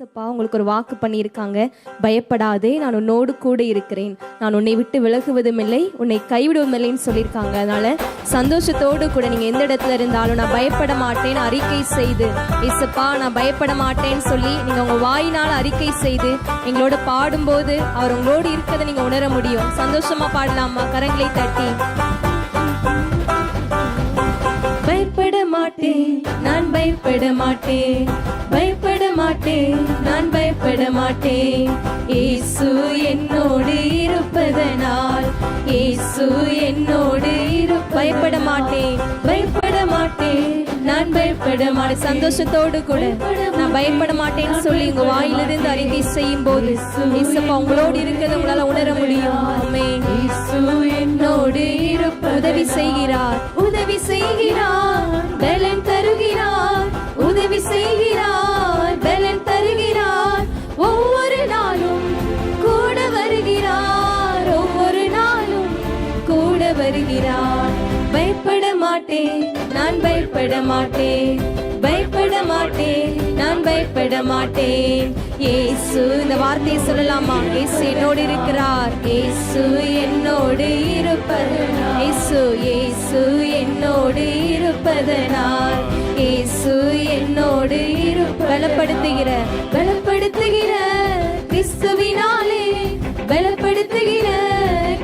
ஏசப்பா உங்களுக்கு ஒரு வாக்கு பண்ணியிருக்காங்க. பயப்படாதே, நான் உன்னோடு கூட இருக்கிறேன், நான் உன்னை விட்டு விலகுவதும் இல்லை, உன்னை கைவிடுவதும் இல்லைன்னு சொல்லியிருக்காங்க. அதனால சந்தோஷத்தோடு கூட நீங்க எந்த இடத்துல இருந்தாலும் நான் பயப்பட மாட்டேன்னு அறிக்கை செய்து, ஏசப்பா நான் பயப்பட மாட்டேன்னு சொல்லி நீங்க உங்க வாயினால் அறிக்கை செய்து எங்களோட பாடும்போது அவர் உங்களோடு இருக்கிறத நீங்க உணர முடியும். சந்தோஷமா பாடலாமா? கரங்களை தட்டி. பயப்பட மாட்டேன், நான் பயப்பட மாட்டேன், பயப்பட மாட்டேன், நான் பயப்பட மாட்டேன், இயேசு என்னோடு இருப்பதனால், இயேசு என்னோடு பயப்பட மாட்டேன், பயப்பட மாட்டேன், நான் பயப்பட மாட்டேன். சந்தோஷத்தோடு கூட நான் பயப்பட மாட்டேன்னு சொல்லி உங்க வாயிலிருந்து அறிக்கை செய்யும் போது இயேசுப்பா உங்களோடு இருக்கிறத உங்களால உணர முடியும். ஆமென். இயேசு என்னோடு உதவி செய்கிறார், உதவி செய்கிறார், பலன் தருகிறார், உதவி செய்கிறார், பலன் தருகிறார், ஒவ்வொரு நாளும் கூட வருகிறார், ஒவ்வொரு நாளும் கூட வருகிறார். பயப்பட மாட்டேன், நான் பயப்பட மாட்டேன், பயப்பட மாட்டேன், நான் பயப்பட மாட்டேன், இயேசு. இந்த வார்த்தையை சொல்லலாமா? இயேசு என்னோடு இருக்கிறார், இயேசு என்னோடு இருப்பதனால், இயேசு இயேசு என்னோடு இருப்பதனால், இயேசு என்னோடு பலப்படுத்துகிற பலப்படுத்துகிற கிறிஸ்துவினாலே, பலப்படுத்துகிற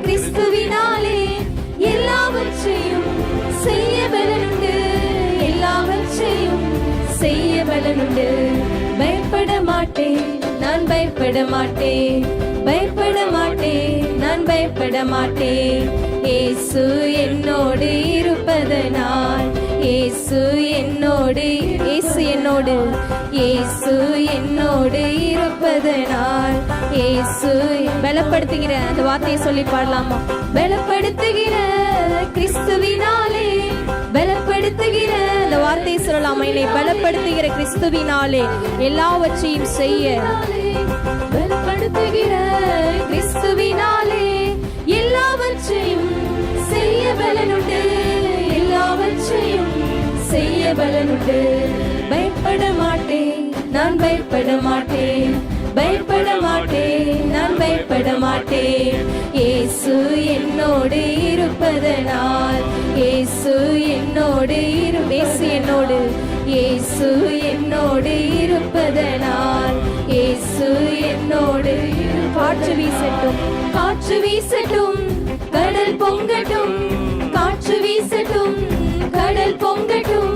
கிறிஸ்துவினாலே எல்லாவற்றையும் செய்ய பலனுண்டு, எல்லாவற்றையும் செய்ய பலனுண்டு. பயப்பட மாட்டேன், நான் பயப்பட மாட்டேன், பயப்பட மாட்டேன், நான் பயப்பட மாட்டேன், இயேசு என்னோடு இருப்பதனால், இயேசு என்னோடு, இயேசு என்னோடு, இயேசு என்னோடு இருப்பதனால், இயேசு பலப்படுத்துகிற அந்த வார்த்தையை சொல்லி பாடலாமா? பலப்படுத்துகிற கிறிஸ்துவினாலே, பலப்படுத்துகிற அந்த வார்த்தையை சொல்லலாமா? என்னை பலப்படுத்துகிற கிறிஸ்துவினாலே எல்லாவற்றையும் செய்ய, பலப்படுத்துகிற கிறிஸ்துவினாலே எல்லாவற்றையும் செய்ய பலனுண்டு, எல்லாவற்றையும் செய்ய பலனுண்டு. பயப்பட மாட்டேன், நான் பயப்பட மாட்டேன், பயப்பட மாட்டேன், நான் பயப்பட மாட்டேன், இயேசு என்னோடு இருப்பதனால், இயேசு என்னோடு இயேசு என்னோடு, இயேசு என்னோடு இருப்பதனால், இயேசு என்னோடு. காற்று வீசட்டும், காற்று வீசட்டும், கடல் பொங்கட்டும், காற்று வீசட்டும், கடல் பொங்கட்டும்,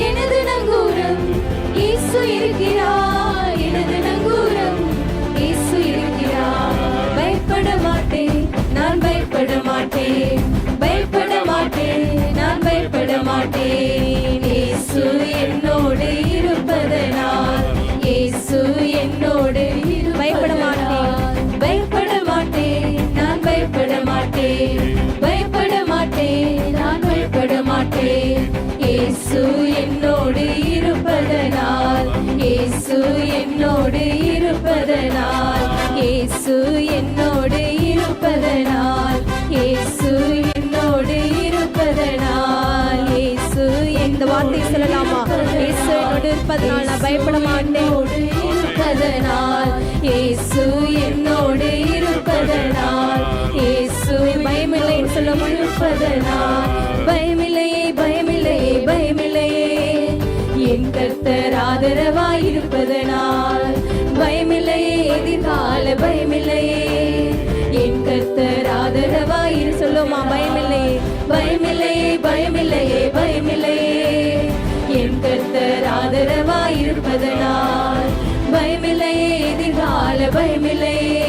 எனது நங்கூரம் இயேசு இருக்கிறார், எனது நங்கூரம் இயேசு இருக்கிறார். பயப்பட மாட்டேன், நான் பயப்பட மாட்டேன், பயப்பட மாட்டேன், நான் பயப்பட மாட்டேன், இயேசு என்னோடு இருப்பதனால், இயேசு என்னோடு. பயப்பட மாட்டேன், பயப்பட மாட்டேன், நான் பயப்பட மாட்டேன், பயப்பட மாட்டேன், நான் பயப்பட மாட்டேன், இயேசு என்னோடு இருப்பதனால், இயேசு என்னோடு இருப்பதனால், இயேசு என்னோடு இருப்பதனால், இயேசு என்னோடு இருப்பதனால், இயேசு. இந்த வார்த்தை சொல்லலாமா? இயேசு என்னோடு இருப்பதனால் நான் பயப்பட மாட்டேன், இருப்பதனால், இயேசு என்னோடு இருப்பதனால், இயேசு பயமில்லைன்னு சொல்ல இருப்பதனால், பயமில்லையே பயமில்லையே பயமில்லையே, என் கர்த்தர் ஆதரவாய் இருப்பதனால், பயமில்லையே எதிர்கால பயமில்லையே, என் கர்த்தர் ஆதரவாய் சொல்லுமா? பயமில்லையே பயமில்லையே பயமில்லையே பயமில்லையே, என் கர்த்தர் ஆதரவாய் இருப்பதனால், பயமில்லையே எதிர்கால பயமில்லையே,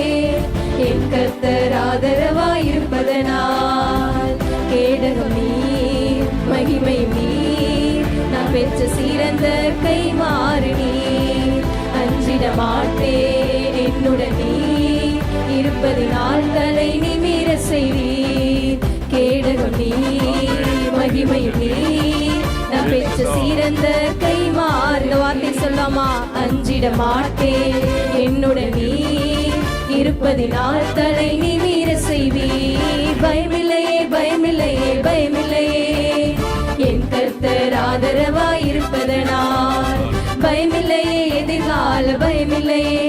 என் கர்த்தர் ஆதரவாய் இருப்பதனால், கேடகம் நீர், மகிமை நீர், நான் பெற்ற சிறந்த கைமாறு நீர், அஞ்சிட மாட்டேன் என்னுடன் நீர் இருப்பதினால் தலை நிமிர செய்வீர். கேடகம் நீர், மகிமை நீர், நான் பெற்ற சிறந்த கைமாறு. இந்த வார்த்தை சொல்லாமா? அஞ்சிட மாட்டேன் என்னுடன் நீர் இருப்பதினால் தலை நிமிர செய்வீர். பயமில்லையே பயமில்லையே பயமில்லையே, என் கர்த்தர் ஆதரவாய் இருப்பதனால், பயமில்லையே எதிர்கால எதிர்கால பயமில்லையே,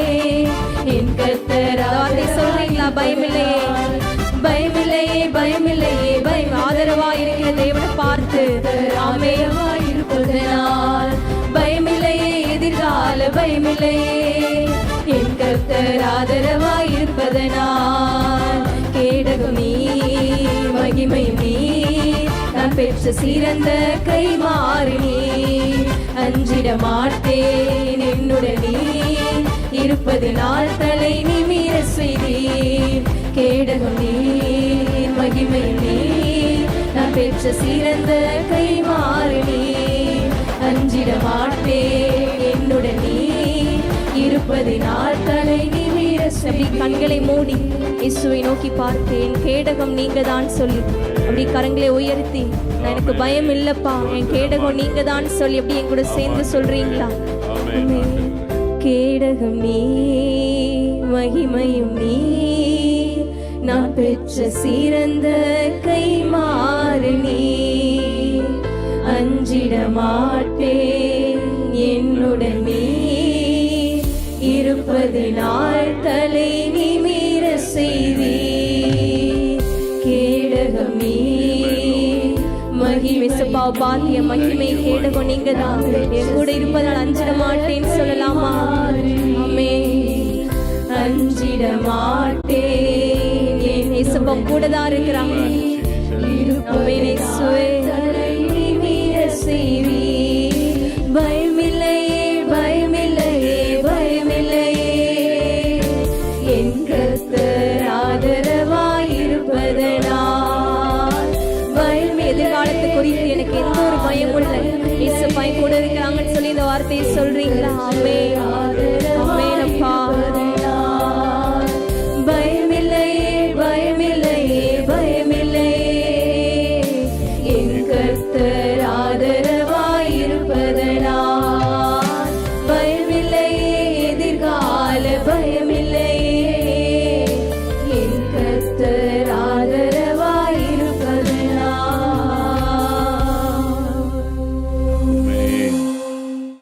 என் கர்த்தர் வார்த்தை சொல்றீங்களா? பயமில்லையே, பயமில்லையே, பயமில்லையே, பயம் ஆதரவாய் இருக்கிற தேவனை பார்த்து ஆமென்வாய் இருப்பதனால் பயமில்லையே, எதிர்கால பயமில்லையே, என் கர்த்தர் ஆதரவாய் இருப்பதனால் கேடகம் நீ மகிமை நீ நான் பெற்ற சிறந்த கைமாறு நீ அஞ்சிட மாட்டேன் என்னுடனே இருப்பதினால் தலை நிமிர செய்தீர் கேடகம் நீ மகிமை நீ நான் பெற்ற சிறந்த கைமாறு நீ அஞ்சிட மாட்டேன் என்னுடனே இருப்பதினால் தலை நிமிர செய்தி. கண்களை மூடி இயேசுவை நோக்கி பார்த்தேன், கேடகம் நீங்க தான் சொல்லி அப்படி கரங்களை உயர்த்தி நான் எனக்கு பயம் இல்லப்பா, என் கேடகம் நீங்க தான் சொல்லி அப்படி என் கூட சேர்ந்து சொல்றீங்களா? கேடகம் நீ மகிமையும் நீ நான் பெற்ற சிறந்த கைமாறு நீ அஞ்சிட மாட்டேன் என்னுடன் நீ இருப்பதினால் தலை நிமிர செய்தி. கேடகம் நீ மகிமை பாத்திய மகிமை கேடகம் நீங்க தான் என் கூட இருப்பதால் அஞ்சிட மாட்டேன்னு சொல்லலாமா? ஆமென். அஞ்சிட மாட்டேன், என் இயேசுவும் கூட தான் இருக்கிறாங்க. ஆமென். இயேசுவே நிமிர செய்தி. பயமில்லையே, பயமில்லையே, பயமில்லையே, என் கர்த்தர் ஆதரவாய் இருப்பதனால் பயம் எதிர்காலத்தை குறித்து எனக்கு எந்த ஒரு பயமும் இல்லை. இயேசு பயம் கூட இருக்கிறாங்கன்னு சொல்லி இந்த வார்த்தையை சொல்றீங்களா? ஆமென்.